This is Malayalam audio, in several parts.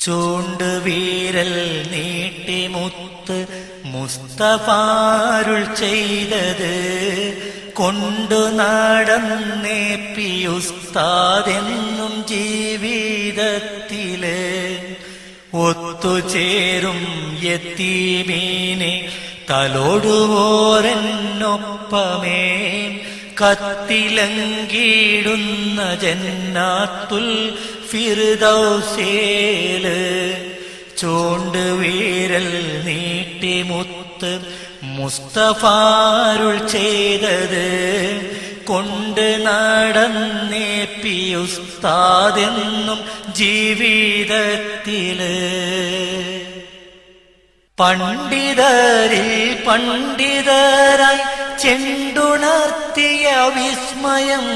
ചൂണ്ടുവീരൽ നീട്ടിമുത്ത് മുസ്തഫാരുൾ ചെയ്തത് കൊണ്ടു നടന്നേ പിയുസ്താദെന്നും ജീവിതത്തില് ഒത്തുചേരും യതീമീനെ തലോടുവോരെന്നൊപ്പമേ കത്തിലങ്കിടുന്ന ജന്നാത്തുൽ ഫിർദൗസില് ചൂണ്ടുവീരൽ നീട്ടിമുത്ത് മുസ്തഫാരുൾ ചെയ്തത് കൊണ്ട് നടന്നേ പിയുസ്താദെന്നും ജീവിതത്തില് പണ്ഡിതരിൽ പണ്ഡിതരായി ചെണ്ടുണർത്തിയ വിസ്മയം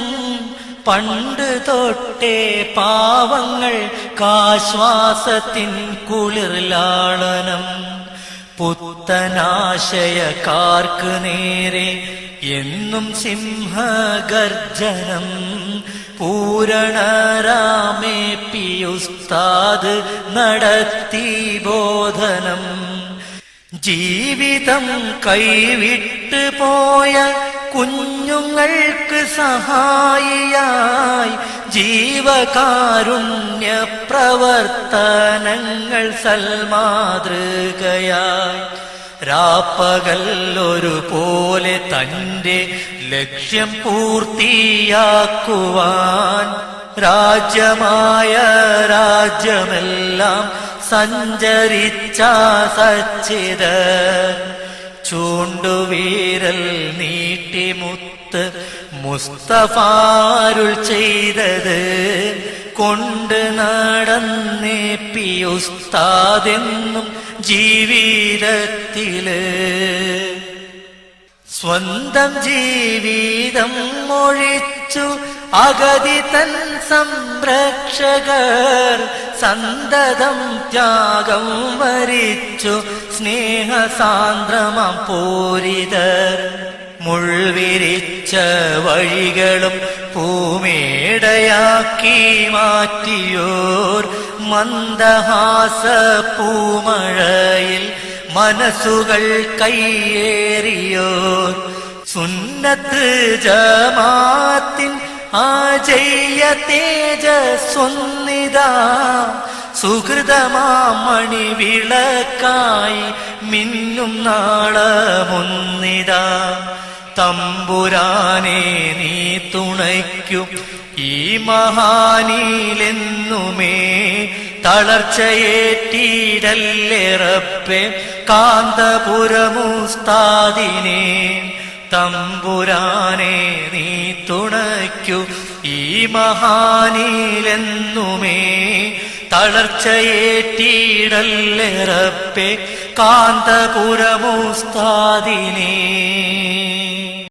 പണ്ട് തൊട്ടേ പാവങ്ങൾക്കാശ്വാസത്തിൻ കുളിർലാളനം പുത്തനാശയക്കാർക്ക് നേരെ എന്നും സിംഹഗർജനം പൂരണരാമേ പിയുസ്താദ് നടത്തി ബോധനം ജീവിതം കൈവിട്ട് പോയ കുഞ്ഞുങ്ങൾക്ക് സഹായിയായി ജീവകാരുണ്യ പ്രവർത്തനങ്ങൾ സൽമാതൃകയായി രാപ്പകൽ ഒരുപോലെ തന്റെ ലക്ഷ്യം പൂർത്തിയാക്കുവാൻ രാജ്യമായ രാജ്യമെല്ലാം സഞ്ചരിച്ച സച്ചിത ചൂണ്ടുവീരൽ നീട്ടിമുത്ത് മുസ്തഫാരുൾ ചെയ്തത് കൊണ്ട് നടന്നേ പിയുസ്താദെന്നും ജീവിതത്തില് സ്വന്തം ജീവിതം ഒഴിച്ചു അഗതി തൻ സംരക്ഷകർ സന്തതം ത്യാഗം വരിച്ചു സ്നേഹസാന്ദ്രമം പൂരിതർ മുൾവിരിച്ച വഴികളും പൂമേടയാക്കി മാറ്റിയോർ മന്ദഹാസ പൂമഴയിൽ മനസ്സുകൾ കയ്യേറിയോർ സുന്നത്ത് ജമാഅത്തിൻ ആജയ്യ തേജസ്വന്നിതാ സുഹൃതമാമണി വിളക്കായി മിന്നും നാളമൊന്നിതാ തമ്പുരാനെ നീ തുണയ്ക്കും ഈ മഹാനിലെന്നുമേ തളർച്ചയേറ്റിടല്ലേ റബ്ബേ കാന്തപുരമുസ്താദിനെ തമ്പുരാനെ നീ തുണയ്ക്കൂ ഈ മഹാനിലെന്നുമേ തളർച്ചയേറ്റിടല്ലേ റബ്ബേ കാന്തപുരമുസ്താദിനെ